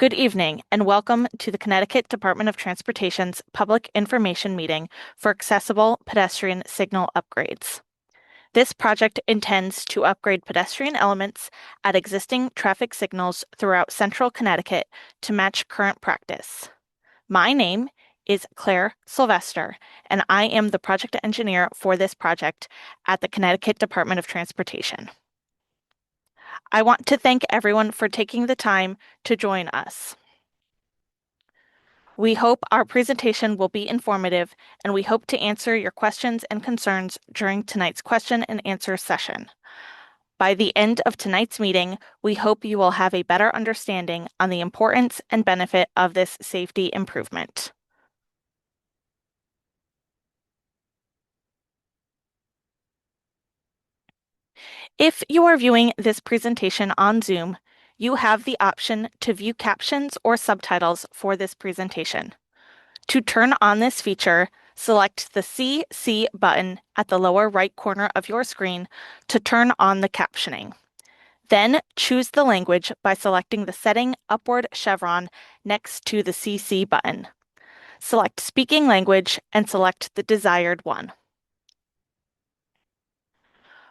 Good evening, and welcome to the Connecticut Department of Transportation's Public Information Meeting for Accessible Pedestrian Signal Upgrades. This project intends to upgrade pedestrian elements at existing traffic signals throughout central Connecticut to match current practice. My name is Claire Sylvester, and I am the project engineer for this project at the Connecticut Department of Transportation. I want to thank everyone for taking the time to join us. We hope our presentation will be informative, and we hope to answer your questions and concerns during tonight's question and answer session. By the end of tonight's meeting, we hope you will have a better understanding on the importance and benefit of this safety improvement. If you are viewing this presentation on Zoom, you have the option to view captions or subtitles for this presentation. To turn on this feature, select the CC button at the lower right corner of your screen to turn on the captioning. Then choose the language by selecting the setting upward chevron next to the CC button. Select Speaking Language and select the desired one.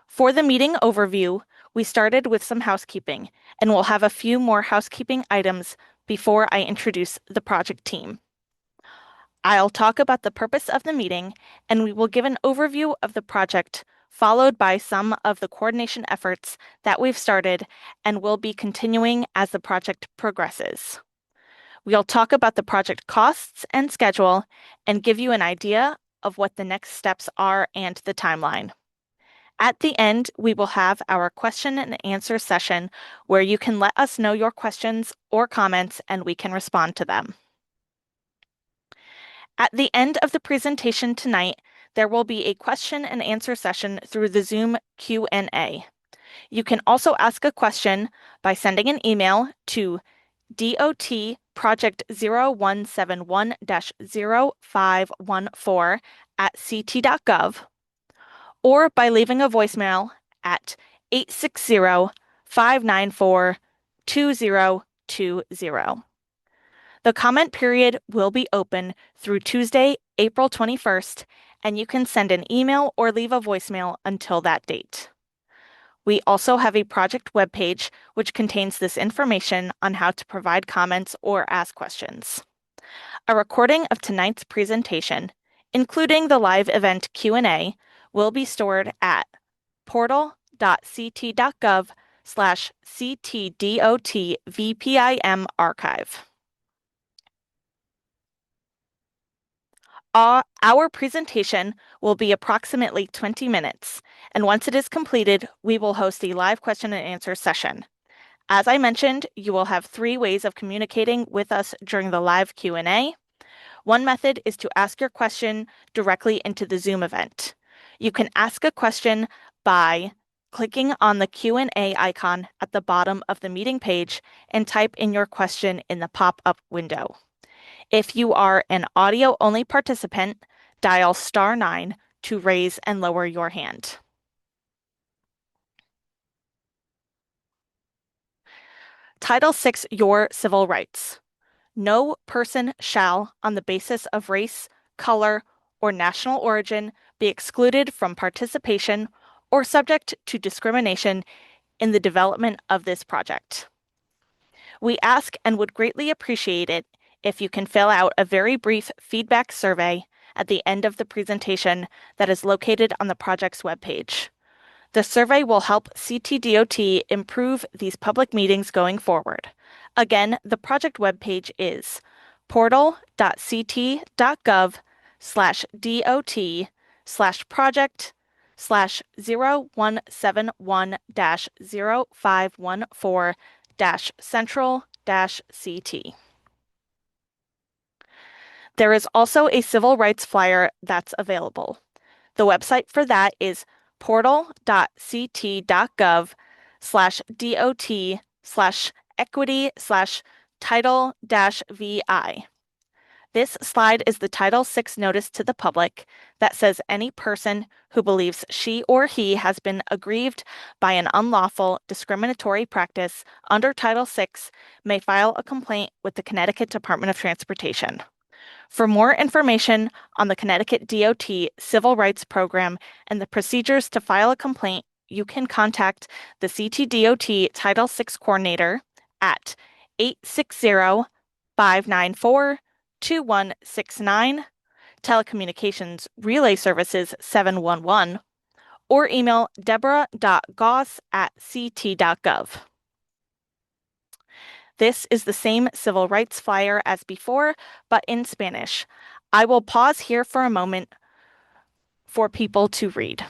For the meeting overview, we started with some housekeeping, and we'll have a few more housekeeping items before I introduce the project team. I'll talk about the purpose of the meeting, and we will give an overview of the project, followed by some of the coordination efforts that we've started and will be continuing as the project progresses. We'll talk about the project costs and schedule and give you an idea of what the next steps are and the timeline. At the end, we will have our question and answer session where you can let us know your questions or comments and we can respond to them. At the end of the presentation tonight, there will be a question and answer session through the Zoom Q&A. You can also ask a question by sending an email to dotproject017-0514 or by leaving a voicemail at 860-594-2020. The comment period will be open through Tuesday, April 21st, and you can send an email or leave a voicemail until that date. We also have a project webpage which contains this information on how to provide comments or ask questions. A recording of tonight's presentation, including the live event Q&A, will be stored at portal.ct.gov/ctdotvpim archive. Our presentation will be approximately 20 minutes, and once it is completed, we will host a live question and answer session. As I mentioned, you will have 3 ways of communicating with us during the live Q&A. One method is to ask your question directly into the Zoom event. You can ask a question by clicking on the Q&A icon at the bottom of the meeting page and type in your question in the pop-up window. If you are an audio-only participant, dial *9 to raise and lower your hand. Title VI, Your Civil Rights. No person shall, on the basis of race, color, or national origin, be excluded from participation or subject to discrimination in the development of this project. We ask and would greatly appreciate it if you can fill out a very brief feedback survey at the end of the presentation that is located on the project's webpage. The survey will help CTDOT improve these public meetings going forward. Again, the project webpage is portal.ct.gov/DOT/0171-0514-Central-CT. There is also a civil rights flyer that's available. The website for that is portal.ct.gov/DOT/equity/title-VI. This slide is the Title VI notice to the public that says any person who believes she or he has been aggrieved by an unlawful discriminatory practice under Title VI may file a complaint with the Connecticut Department of Transportation. For more information on the Connecticut DOT Civil Rights Program and the procedures to file a complaint, you can contact the CTDOT Title VI coordinator at 860-594-2169, Telecommunications Relay Services 711, or email deborah.goss@ct.gov. This is the same civil rights flyer as before, but in Spanish. I will pause here for a moment for people to read.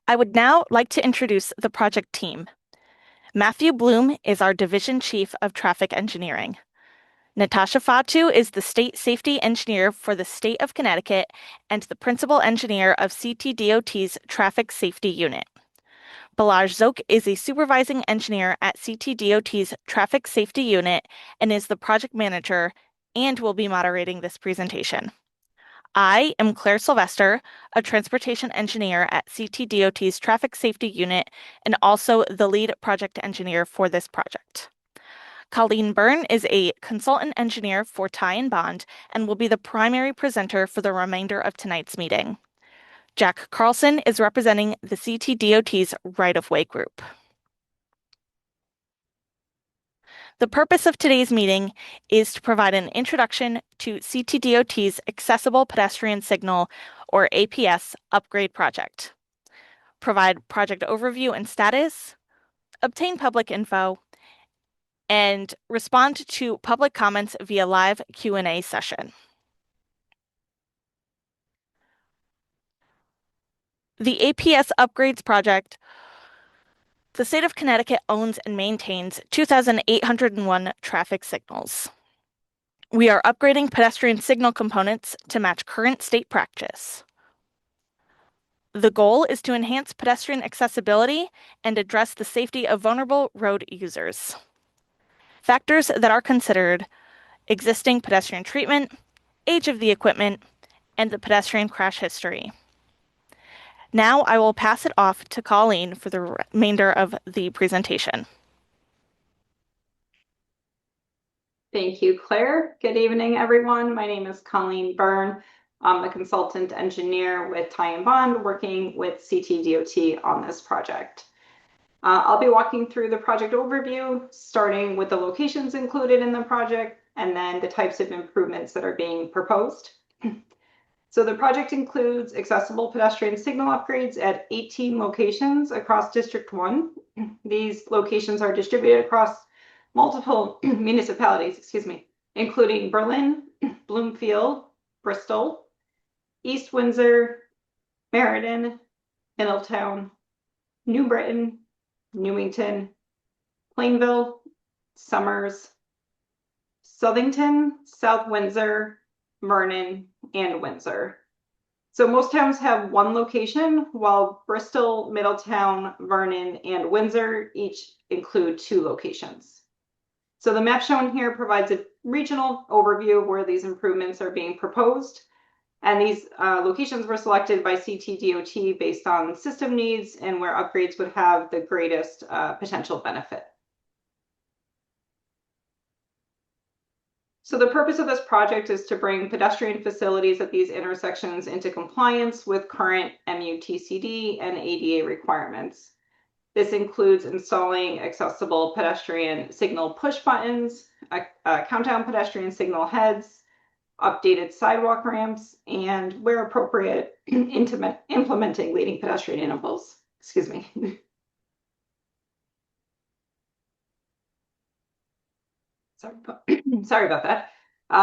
I would now like to introduce the project team. Matthew Bloom is our Division Chief of Traffic Engineering. Natasha Fatu is the State Safety Engineer for the State of Connecticut and the Principal Engineer of CTDOT's Traffic Safety Unit. Balazs Zoke is a Supervising Engineer at CTDOT's Traffic Safety Unit and is the Project Manager and will be moderating this presentation. I am Claire Sylvester, a Transportation Engineer at CTDOT's Traffic Safety Unit and also the lead project engineer for this project. Colleen Byrne is a consultant engineer for Tie and Bond and will be the primary presenter for the remainder of tonight's meeting. Jack Carlson is representing the CTDOT's right-of-way group. The purpose of today's meeting is to provide an introduction to CTDOT's Accessible Pedestrian Signal, or APS, upgrade project, provide project overview and status, obtain public info, and respond to public comments via live Q&A session. The APS Upgrades Project, the state of Connecticut owns and maintains 2,801 traffic signals. We are upgrading pedestrian signal components to match current state practice. The goal is to enhance pedestrian accessibility and address the safety of vulnerable road users. Factors that are considered: existing pedestrian treatment, age of the equipment, and the pedestrian crash history. Now I will pass it off to Colleen for the remainder of the presentation. Thank you, Claire. Good evening, everyone. My name is Colleen Byrne. I'm a consultant engineer with Tie and Bond, working with CTDOT on this project. I'll be walking through the project overview, starting with the locations included in the project, and then the types of improvements that are being proposed. So the project includes accessible pedestrian signal upgrades at 18 locations across District 1. These locations are distributed across multiple municipalities, including Berlin, Bloomfield, Bristol, East Windsor, Meriden, Middletown, New Britain, Newington, Plainville, Somers, Southington, South Windsor, Vernon, and Windsor. So most towns have one location, while Bristol, Middletown, Vernon, and Windsor each include 2 locations. So the map shown here provides a regional overview of where these improvements are being proposed. And these locations were selected by CTDOT based on system needs and where upgrades would have the greatest potential benefit. So the purpose of this project is to bring pedestrian facilities at these intersections into compliance with current MUTCD and ADA requirements. This includes installing accessible pedestrian signal push buttons, countdown pedestrian signal heads, updated sidewalk ramps, and where appropriate, implementing leading pedestrian intervals. Sorry about that.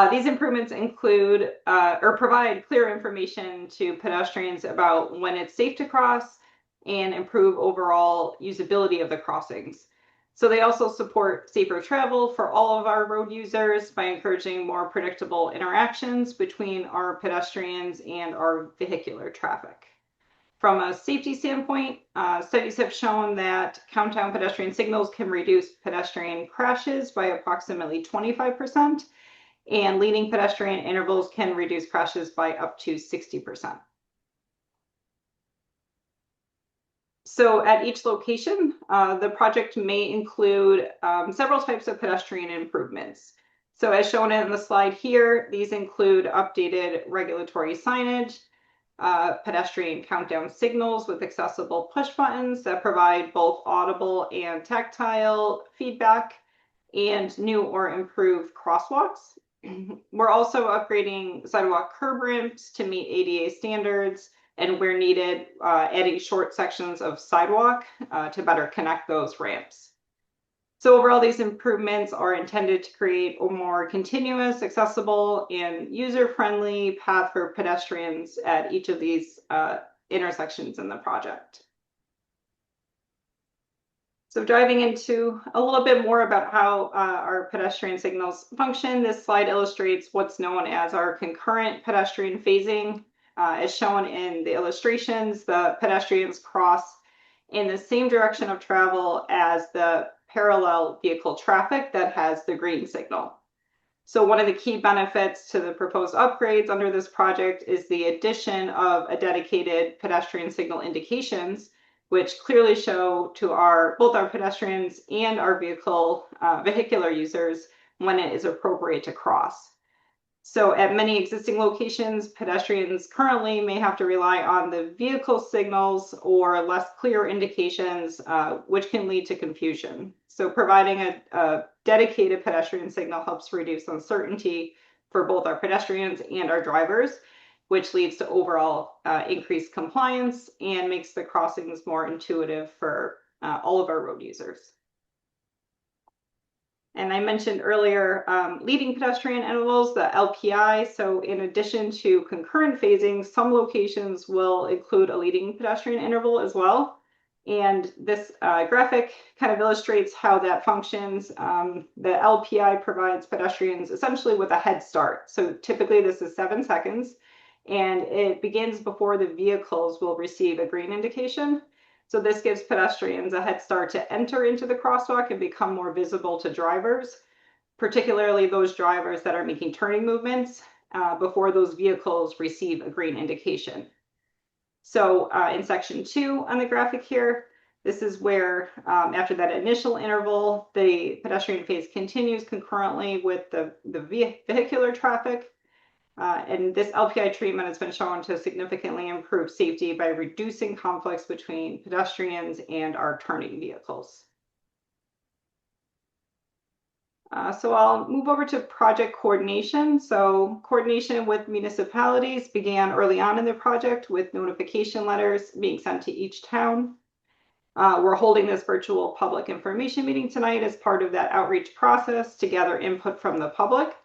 These improvements include or provide clear information to pedestrians about when it's safe to cross, and improve overall usability of the crossings. So they also support safer travel for all of our road users by encouraging more predictable interactions between our pedestrians and our vehicular traffic. From a safety standpoint, studies have shown that countdown pedestrian signals can reduce pedestrian crashes by approximately 25%, and leading pedestrian intervals can reduce crashes by up to 60%. So at each location, the project may include several types of pedestrian improvements. So as shown in the slide here, these include updated regulatory signage, pedestrian countdown signals with accessible push buttons that provide both audible and tactile feedback, and new or improved crosswalks. We're also upgrading sidewalk curb ramps to meet ADA standards, and where needed, adding short sections of sidewalk to better connect those ramps. So overall, these improvements are intended to create a more continuous, accessible, and user-friendly path for pedestrians at each of these intersections in the project. So diving into a little bit more about how our pedestrian signals function, this slide illustrates what's known as our concurrent pedestrian phasing. As shown in the illustrations, the pedestrians cross in the same direction of travel as the parallel vehicle traffic that has the green signal. So one of the key benefits to the proposed upgrades under this project is the addition of a dedicated pedestrian signal indications, which clearly show to both our pedestrians and our vehicular users when it is appropriate to cross. So at many existing locations, pedestrians currently may have to rely on the vehicle signals or less clear indications, which can lead to confusion. So providing a dedicated pedestrian signal helps reduce uncertainty for both our pedestrians and our drivers, which leads to overall increased compliance and makes the crossings more intuitive for all of our road users. And I mentioned earlier leading pedestrian intervals, the LPI. So in addition to concurrent phasing, some locations will include a leading pedestrian interval as well. And this graphic kind of illustrates how that functions. The LPI provides pedestrians essentially with a head start. So typically this is 7 seconds, and it begins before the vehicles will receive a green indication. So this gives pedestrians a head start to enter into the crosswalk and become more visible to drivers, particularly those drivers that are making turning movements before those vehicles receive a green indication. So in section 2 on the graphic here, this is where after that initial interval, the pedestrian phase continues concurrently with the vehicular traffic. And this LPI treatment has been shown to significantly improve safety by reducing conflicts between pedestrians and our turning vehicles. So I'll move over to project coordination. So coordination with municipalities began early on in the project with notification letters being sent to each town. We're holding this virtual public information meeting tonight as part of that outreach process to gather input from the public.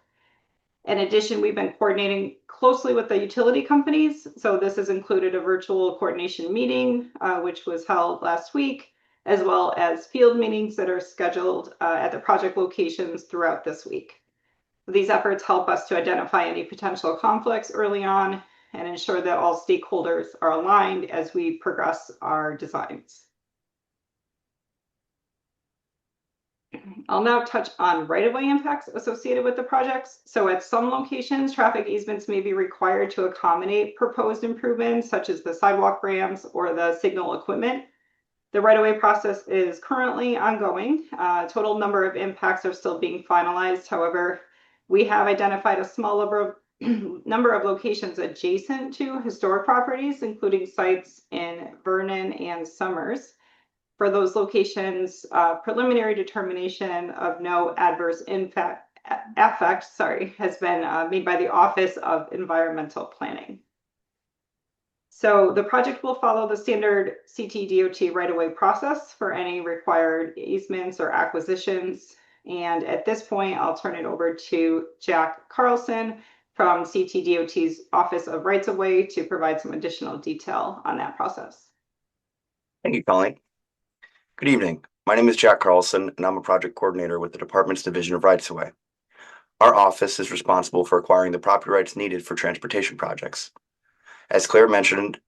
In addition, we've been coordinating closely with the utility companies. So this has included a virtual coordination meeting, which was held last week, as well as field meetings that are scheduled at the project locations throughout this week. These efforts help us to identify any potential conflicts early on and ensure that all stakeholders are aligned as we progress our designs. I'll now touch on right-of-way impacts associated with the projects. So at some locations, traffic easements may be required to accommodate proposed improvements, such as the sidewalk ramps or the signal equipment. The right-of-way process is currently ongoing. Total number of impacts are still being finalized. However, we have identified a small number of locations adjacent to historic properties, including sites in Vernon and Summers. For those locations, preliminary determination of no adverse effect has been made by the Office of Environmental Planning. So the project will follow the standard CT-DOT right-of-way process for any required easements or acquisitions. And at this point, I'll turn it over to Jack Carlson from CT-DOT's Office of Rights-of-Way to provide some additional detail on that process. Thank you, Colleen. Good evening. My name is Jack Carlson, and I'm a project coordinator with the department's Division of Rights of Way. Our office is responsible for acquiring the property rights needed for transportation projects. As Claire mentioned,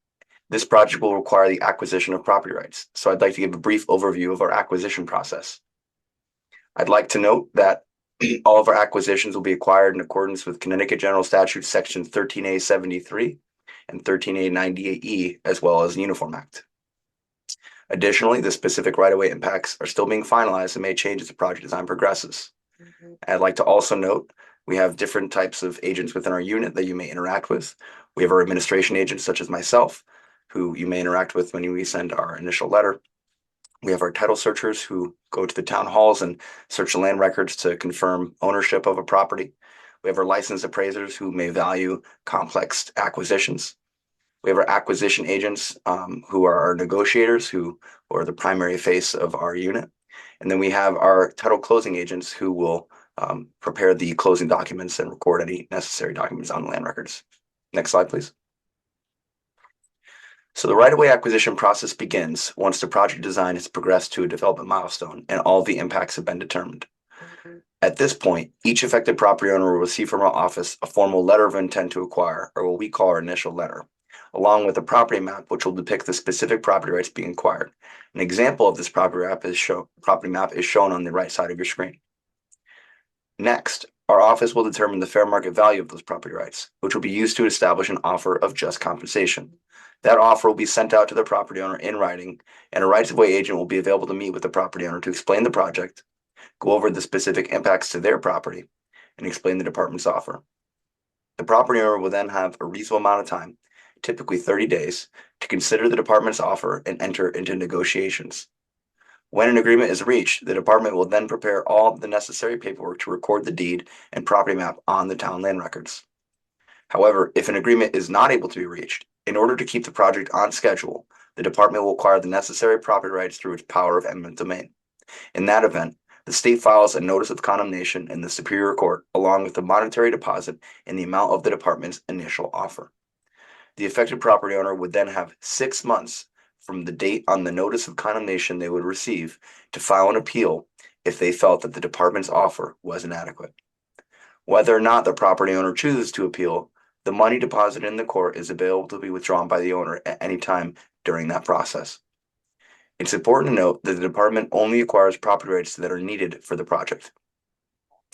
this project will require the acquisition of property rights, so I'd like to give a brief overview of our acquisition process. I'd like to note that all of our acquisitions will be acquired in accordance with Connecticut General Statute Section 13A 73 and 13A 98E, as well as the Uniform Act. Additionally, the specific right-of-way impacts are still being finalized and may change as the project design progresses. I'd like to also note we have different types of agents within our unit that you may interact with. We have our administration agents, such as myself, who you may interact with when we send our initial letter. We have our title searchers who go to the town halls and search the land records to confirm ownership of a property. We have our licensed appraisers who may value complex acquisitions. We have our acquisition agents who are our negotiators who are the primary face of our unit. And then we have our title closing agents who will prepare the closing documents and record any necessary documents on the land records. Next slide, please. So the right-of-way acquisition process begins once the project design has progressed to a development milestone and all the impacts have been determined. At this point, each affected property owner will receive from our office a formal letter of intent to acquire, or what we call our initial letter, along with a property map which will depict the specific property rights being acquired. An example of this property map is shown on the right side of your screen. Next, our office will determine the fair market value of those property rights, which will be used to establish an offer of just compensation. That offer will be sent out to the property owner in writing, and a rights-of-way agent will be available to meet with the property owner to explain the project, go over the specific impacts to their property, and explain the department's offer. The property owner will then have a reasonable amount of time, typically 30 days, to consider the department's offer and enter into negotiations. When an agreement is reached, the department will then prepare all the necessary paperwork to record the deed and property map on the town land records. However, if an agreement is not able to be reached, in order to keep the project on schedule, the department will acquire the necessary property rights through its power of eminent domain. In that event, the state files a notice of condemnation in the Superior Court along with the monetary deposit in the amount of the department's initial offer. The affected property owner would then have 6 months from the date on the notice of condemnation they would receive to file an appeal if they felt that the department's offer was inadequate. Whether or not the property owner chooses to appeal, the money deposited in the court is available to be withdrawn by the owner at any time during that process. It's important to note that the department only acquires property rights that are needed for the project.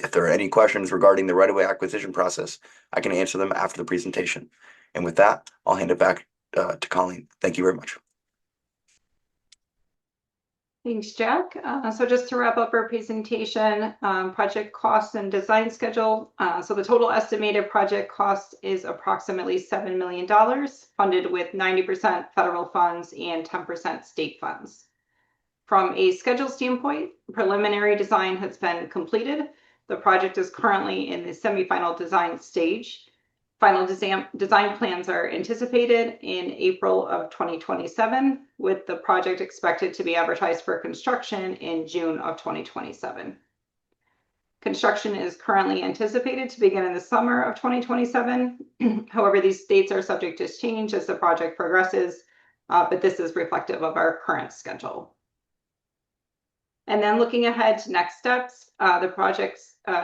If there are any questions regarding the right-of-way acquisition process, I can answer them after the presentation. And with that, I'll hand it back to Colleen. Thank you very much. Thanks, Jack. So just to wrap up our presentation, project cost and design schedule. So the total estimated project cost is approximately $7 million, funded with 90% federal funds and 10% state funds. From a schedule standpoint, preliminary design has been completed. The project is currently in the semi-final design stage. Final design plans are anticipated in April of 2027, with the project expected to be advertised for construction in June of 2027. Construction is currently anticipated to begin in the summer of 2027. However, these dates are subject to change as the project progresses, but this is reflective of our current schedule. And then looking ahead to next steps, the project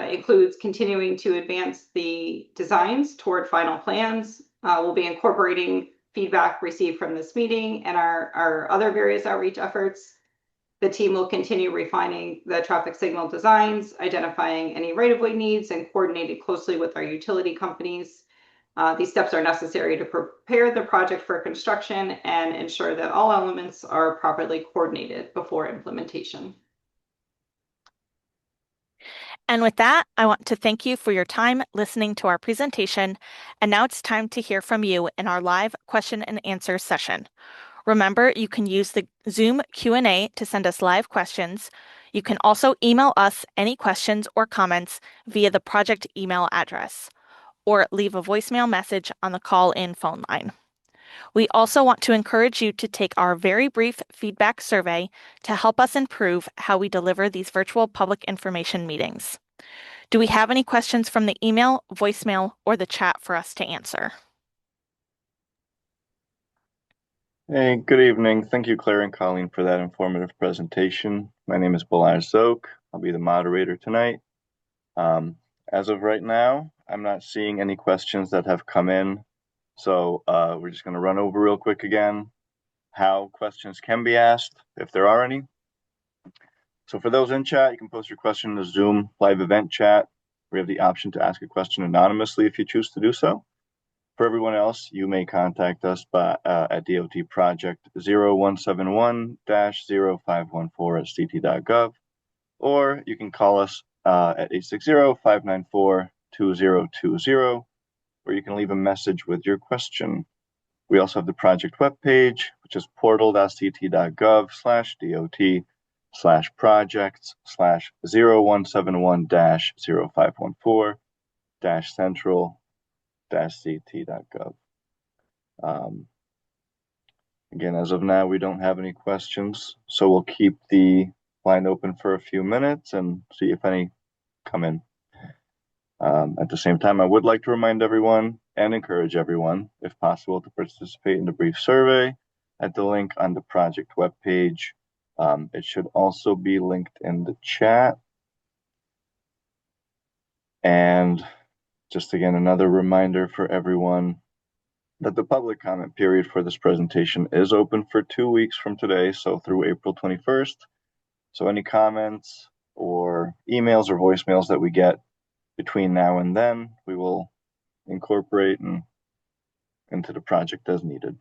includes continuing to advance the designs toward final plans. We'll be incorporating feedback received from this meeting and our other various outreach efforts. The team will continue refining the traffic signal designs, identifying any right-of-way needs, and coordinating closely with our utility companies. These steps are necessary to prepare the project for construction and ensure that all elements are properly coordinated before implementation. And with that, I want to thank you for your time listening to our presentation. And now it's time to hear from you in our live question and answer session. Remember, you can use the Zoom Q&A to send us live questions. You can also email us any questions or comments via the project email address, or leave a voicemail message on the call-in phone line. We also want to encourage you to take our very brief feedback survey to help us improve how we deliver these virtual public information meetings. Do we have any questions from the email, voicemail, or the chat for us to answer? Hey, good evening. Thank you, Claire and Colleen, for that informative presentation. My name is Bilal Zoke. I'll be the moderator tonight. Um, as of right now, I'm not seeing any questions that have come in. So we're just going to run over real quick again how questions can be asked, if there are any. So for those in chat, you can post your question in the Zoom live event chat. We have the option to ask a question anonymously if you choose to do so. For everyone else, you may contact us at DOT Project 0171-0514 at ct.gov, or you can call us at 860-594-2020, where you can leave a message with your question. We also have the project webpage, which is portal.ct.gov/DOT/0171-0514-central-ct.gov. Again, as of now, we don't have any questions, so we'll keep the line open for a few minutes and see if any come in. At the same time, I would like to remind everyone and encourage everyone, if possible, to participate in the brief survey at the link on the project webpage. It should also be linked in the chat. And just again, another reminder for everyone that the public comment period for this presentation is open for 2 weeks from today, so through April 21st. So any comments or emails or voicemails that we get between now and then, we will incorporate into the project as needed.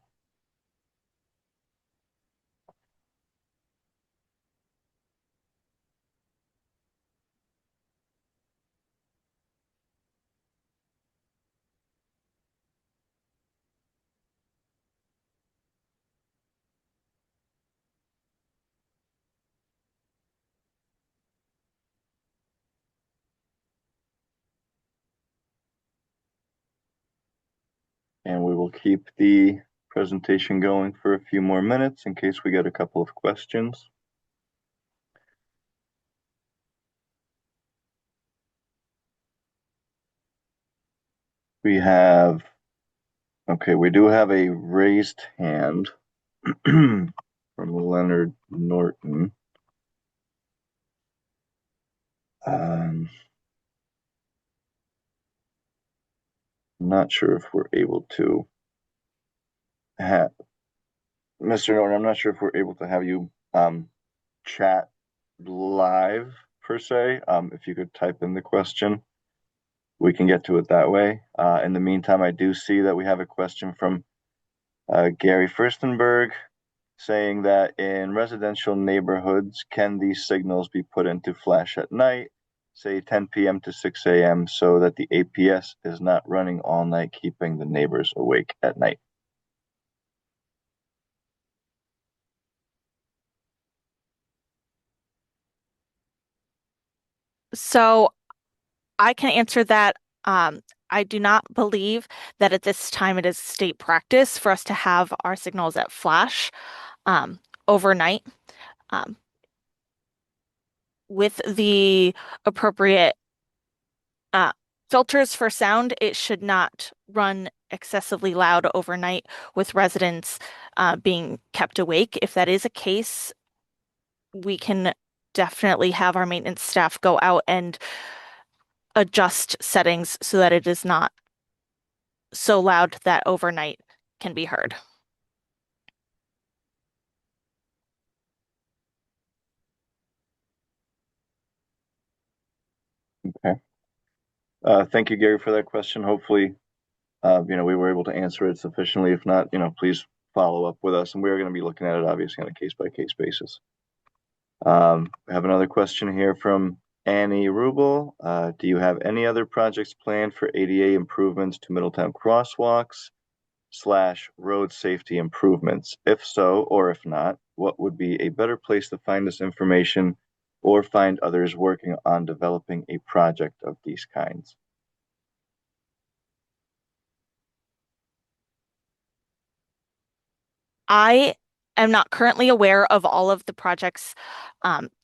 And we will keep the presentation going for a few more minutes in case we get a couple of questions. We do have a raised hand from Leonard Norton. I'm not sure if we're able to have Mr. Norton. I'm not sure if we're able to have you chat live per se. If you could type in the question, we can get to it that way. In the meantime, I do see that we have a question from Gary Furstenberg saying that in residential neighborhoods, can these signals be put into flash at night, say 10 p.m. to 6 a.m., so that the APS is not running all night, keeping the neighbors awake at night? So I can answer that. I do not believe that at this time it is state practice for us to have our signals at flash overnight. Um, with the appropriate uh, filters for sound, it should not run excessively loud overnight with residents being kept awake. If that is a case, we can definitely have our maintenance staff go out and adjust settings so that it is not so loud that overnight can be heard. Okay. Thank you, Gary, for that question. Hopefully, we were able to answer it sufficiently. If not, please follow up with us, and we're going to be looking at it obviously on a case-by-case basis. I have another question here from Annie Rubel. Do you have any other projects planned for ADA improvements to Middletown crosswalks / road safety improvements? If so, or if not, what would be a better place to find this information or find others working on developing a project of these kinds? I am not currently aware of all of the projects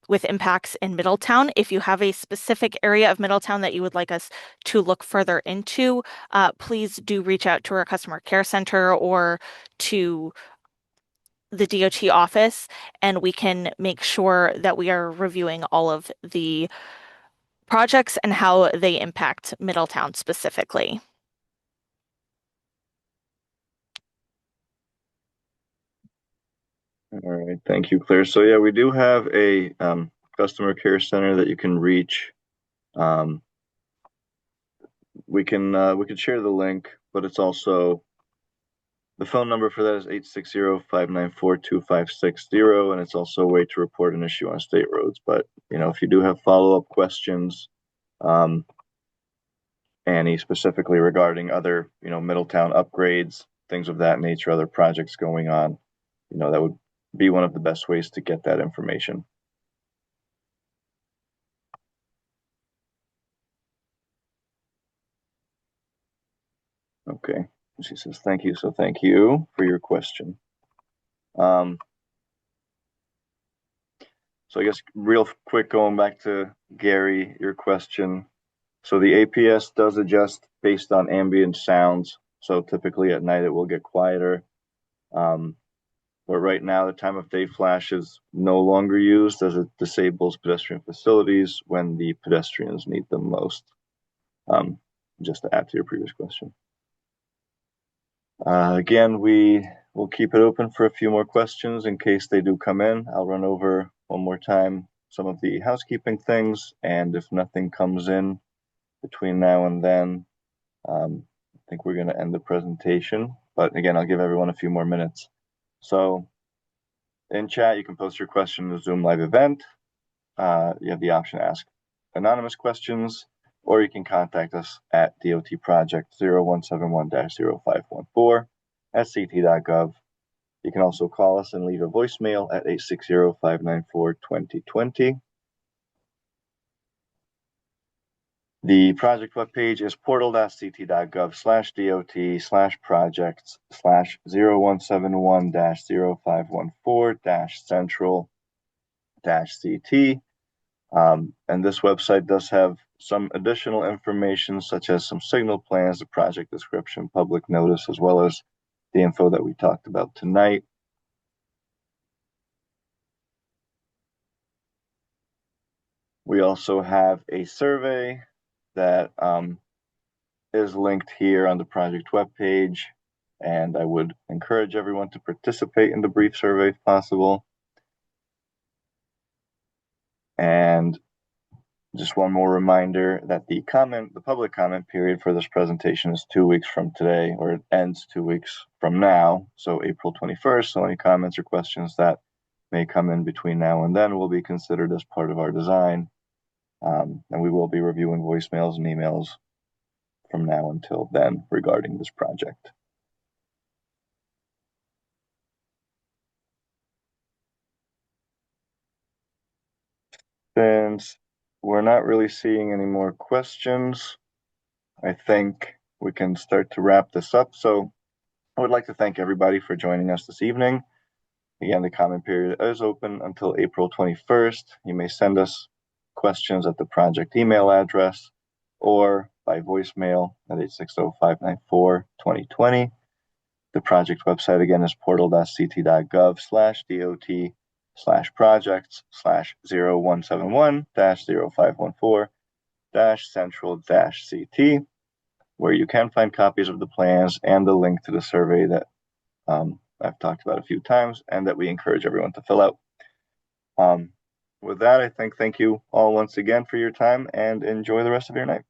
with impacts in Middletown. If you have a specific area of Middletown that you would like us to look further into, please do reach out to our customer care center or to the DOT office, and we can make sure that we are reviewing all of the projects and how they impact Middletown specifically. All right, thank you, Claire. So yeah, we do have a customer care center that you can reach. Um, we can share the link, but it's also the phone number for that is 860-594-2560, and it's also a way to report an issue on state roads. But if you do have follow-up questions, um, Annie, specifically regarding other, Middletown upgrades, things of that nature, other projects going on, that would be one of the best ways to get that information. Okay, she says, thank you. So thank you for your question. So I guess real quick, going back to Gary, your question. So the APS does adjust based on ambient sounds. So typically at night it will get quieter. But right now the time of day flash is no longer used as it disables pedestrian facilities when the pedestrians need them most. Just to add to your previous question. Again, we will keep it open for a few more questions in case they do come in. I'll run over one more time some of the housekeeping things, and if nothing comes in between now and then, I think we're going to end the presentation. But again, I'll give everyone a few more minutes. So in chat, you can post your question in the Zoom live event. You have the option to ask anonymous questions, or you can contact us at dotproject0171-0514@ct.gov. You can also call us and leave a voicemail at 860-594-2020. The project webpage is portal.ct.gov/projects/0171-0514-central-ct. And this website does have some additional information, such as some signal plans, the project description, public notice, as well as the info that we talked about tonight. We also have a survey that is linked here on the project webpage, and I would encourage everyone to participate in the brief survey if possible. And just one more reminder that the public comment period for this presentation is 2 weeks from today, or it ends 2 weeks from now, so April 21st. So any comments or questions that may come in between now and then will be considered as part of our design. And we will be reviewing voicemails and emails from now until then regarding this project. Since we're not really seeing any more questions, I think we can start to wrap this up. So I would like to thank everybody for joining us this evening. Again, the comment period is open until April 21st. You may send us questions at the project email address or by voicemail at 860-594-2020. The project website again is portal.ct.gov/DOT/0171-0514-central-CT, where you can find copies of the plans and the link to the survey that I've talked about a few times and that we encourage everyone to fill out. With that, I think thank you all once again for your time and enjoy the rest of your night.